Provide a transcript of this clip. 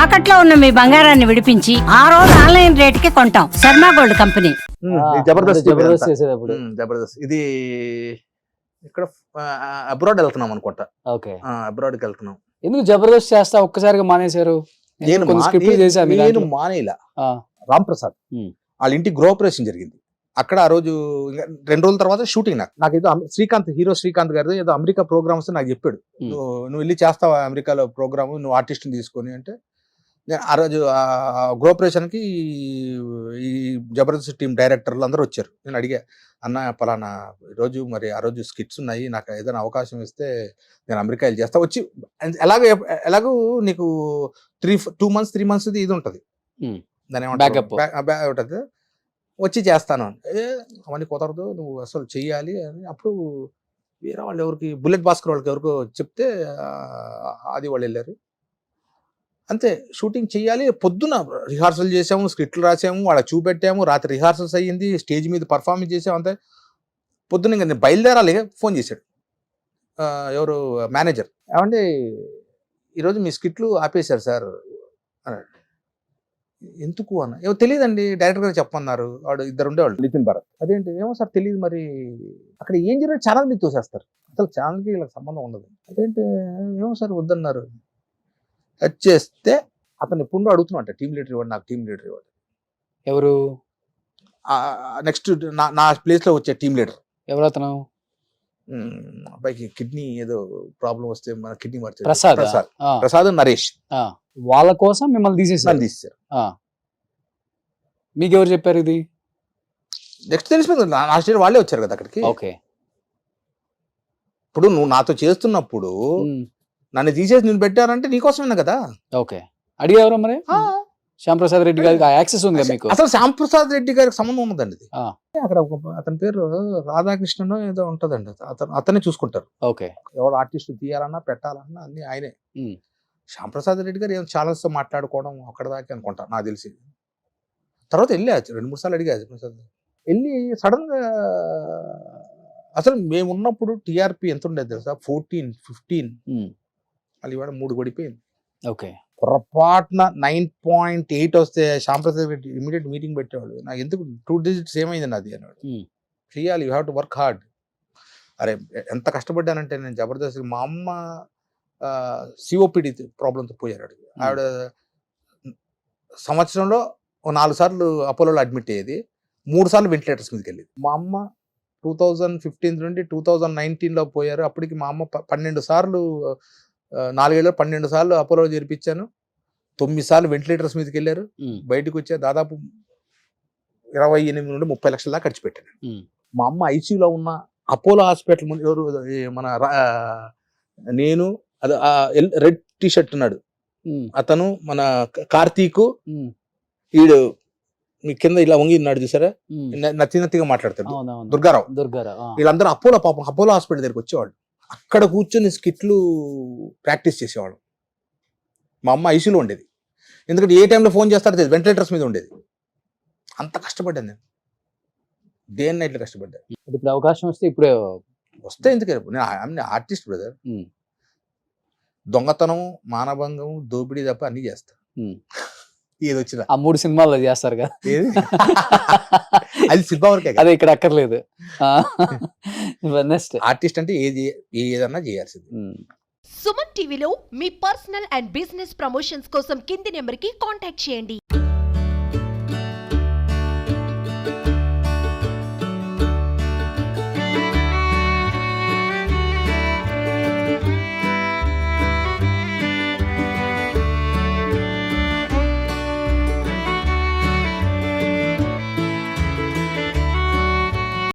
తాకట్లో ఉన్న మీ బంగారాన్ని విడిపించి ఆ రోజు ఆన్లైన్ రేటుకి కొంటాం. Sharma gold company. జబర్దస్త్ జబర్దస్త్ చేసేటప్పుడు జబర్దస్త్ ఇది ఇక్కడ అబ్రాడ్ వెళ్తున్నాం అనుకుంటా. ఓకే, అబ్రాడ్కి వెళ్తున్నాం. ఎందుకు జబర్దస్త్ చేస్తా ఒక్కసారిగా మానేశారు? నేను మానేలా. రామ్ ప్రసాద్ వాళ్ళ ఇంటి గృహప్రవేశం జరిగింది అక్కడ. ఆ రోజు 2 రోజుల తర్వాత షూటింగ్. నాకు ఏదో హీరో శ్రీకాంత్ గారితో ఏదో అమెరికా ప్రోగ్రామ్స్ నాకు చెప్పాడు, నువ్వు వెళ్ళి చేస్తావా అమెరికాలో ప్రోగ్రామ్, నువ్వు ఆర్టిస్ట్ని తీసుకొని అంటే. నేను ఆ రోజు గృహప్రవేశానికి ఈ జబర్దస్త్ టీం డైరెక్టర్లు అందరూ వచ్చారు. నేను అడిగా, అన్న పలానా ఈరోజు మరి ఆ రోజు స్కిట్స్ ఉన్నాయి, నాకు ఏదైనా అవకాశం ఇస్తే నేను అమెరికా వెళ్ళి చేస్తా. వచ్చి ఎలాగో నీకు 2 months 3 months ఇది ఉంటుంది, దాని ఉంటుంది, వచ్చి చేస్తాను. అవన్నీ కుదరదు, నువ్వు అసలు చెయ్యాలి అని. అప్పుడు వేరే వాళ్ళు ఎవరికి, బుల్లెట్ భాస్కర్ వాళ్ళకి ఎవరికో చెప్తే అది వాళ్ళు వెళ్ళారు. అంతే, షూటింగ్ చెయ్యాలి. పొద్దున రిహార్సల్ చేసాము, స్క్రిప్ట్లు రాసాము, వాళ్ళకి చూపెట్టాము, రాత్రి రిహార్సల్స్ అయ్యింది, స్టేజ్ మీద పర్ఫార్మెన్స్ చేసాము. అంతే, పొద్దున్న ఇంకా నేను బయలుదేరాలి. ఫోన్ చేశాడు ఎవరు మేనేజర్, ఏమంటే ఈరోజు మీ స్క్రిప్ట్లు ఆపేశారు సార్ అన్నాడు. ఎందుకు అన్న, ఏమో తెలియదండి, డైరెక్టర్ గారు చెప్పన్నారు. వాడు 2 ఉండేవాళ్ళు, నితిన్ భారత్. అదేంటి, ఏమో సార్ తెలియదు, మరి అక్కడ ఏం జరిగిన ఛానల్ మీద తోసేస్తారు, అసలు ఛానల్కి వీళ్ళకి సంబంధం ఉండదు. అదేంటి, ఏమో సార్ వద్దన్నారు. టచ్ చేస్తే అతను ఎప్పుడు అడుగుతున్నా, టీమ్ లీడర్ ఇవ్వండి, నాకు టీమ్ లీడర్ ఇవ్వండి. ఎవరు నెక్స్ట్ నా ప్లేస్ లో వచ్చే టీమ్ లీడర్ ఎవరు? అతను అబ్బాయికి కిడ్నీ ఏదో ప్రాబ్లం వస్తే మన కిడ్నీ మార్చారు, ప్రసాద్, ప్రసాద్ నరేష్. వాళ్ళ కోసం మిమ్మల్ని తీసేసారు. మీకు ఎవరు చెప్పారు ఇది? నెక్స్ట్ తెలిసిపోయింది, నా స్టేజ్ వాళ్ళే వచ్చారు కదా అక్కడికి. ఓకే, ఇప్పుడు నువ్వు నాతో చేస్తున్నప్పుడు నన్ను తీసేసి నేను పెట్టారంటే నీకోసమేనా కదా. ఓకే, అడిగేవరా మరి? శ్యాంప్రసాద్ రెడ్డి గారికి యాక్సెస్ ఉంది మీకు? అసలు శ్యాంప్రసాద్ రెడ్డి గారికి సంబంధం ఉన్నదండి ఇది. అక్కడ అతని పేరు రాధాకృష్ణ ఏదో ఉంటదండి, అతనే చూసుకుంటారు. ఓకే, ఎవరు ఆర్టిస్ట్ తీయాలన్నా పెట్టాలన్నా అన్ని ఆయనే. శ్యాంప్రసాద్ రెడ్డి గారు ఏం ఛానల్స్ తో మాట్లాడుకోవడం అక్కడ దాకా అనుకుంటా నాకు తెలిసి. తర్వాత వెళ్ళా 2-3 సార్లు అడిగా వెళ్ళి. సడన్ గా అసలు మేము ఉన్నప్పుడు టీఆర్పీ ఎంత ఉండేది తెలుసా, 14-15. అది ఇవాళ 3 పడిపోయింది. ఓకే, పొరపాటున 9.8 వస్తే శ్యాంప్రసాద్ రెడ్డి ఇమీడియట్ మీటింగ్ పెట్టేవాడు. నాకు ఎందుకు 2 digits ఏమైంది నాది అన్నాడు. చేయాలి, you have to work hard. అరే ఎంత కష్టపడ్డానంటే నేను జబర్దస్త్. మా అమ్మ సిఓపిడి ప్రాబ్లంతో పోయారు. ఆవిడ సంవత్సరంలో 4 సార్లు అపోలోలో అడ్మిట్ అయ్యేది, 3 సార్లు వెంటిలేటర్స్ మీదకి వెళ్ళేది. మా అమ్మ 2015 నుండి 2019లో పోయారు. అప్పటికి మా అమ్మ 12 సార్లు, 4 ఏళ్ళు 12 సార్లు అపోలో చేర్పించాను. 9 సార్లు వెంటిలేటర్స్ మీదకి వెళ్ళారు. బయటకు వచ్చా దాదాపు 28 నుండి 30 లక్షల దాకా ఖర్చు పెట్టాను. మా అమ్మ ఐసీయూలో ఉన్న అపోలో హాస్పిటల్ ముందు ఎవరు, మన నేను అది రెడ్ టీ షర్ట్ ఉన్నాడు అతను, మన కార్తీక్, ఈడు మీ కింద ఇలా వంగి ఉన్నాడు చూసారా, నత్తిగా మాట్లాడతాడు దుర్గారావు. వీళ్ళందరూ అపోలో హాస్పిటల్ దగ్గరికి వచ్చేవాళ్ళు. అక్కడ కూర్చొని స్కిట్లు ప్రాక్టీస్ చేసేవాడు. మా అమ్మ ఐసీలో ఉండేది, ఎందుకంటే ఏ టైంలో ఫోన్ చేస్తారో తెలియదు, వెంటిలేటర్స్ మీద ఉండేది. అంత కష్టపడ్డాను నేను, డే అండ్ నైట్లో కష్టపడ్డాను. ఇప్పుడు అవకాశం వస్తే ఇప్పుడే వస్తే ఎందుకు, నేను ఆర్టిస్ట్ బ్రదర్. దొంగతనం, మానభంగం, దోపిడీ తప్ప అన్ని చేస్తా. ఏది వచ్చినా ఆ 3 సినిమాల్లో చేస్తారు కదా, అది సినిమా వరకే, అదే ఇక్కడ అక్కర్లేదు. నెక్స్ట్ ఆర్టిస్ట్ అంటే ఏదన్నా చేయాల్సింది. సుమన్ టీవీలో మీ పర్సనల్ అండ్ బిజినెస్ ప్రమోషన్స్ కోసం కింది నెంబర్కి కాంటాక్ట్ చేయండి.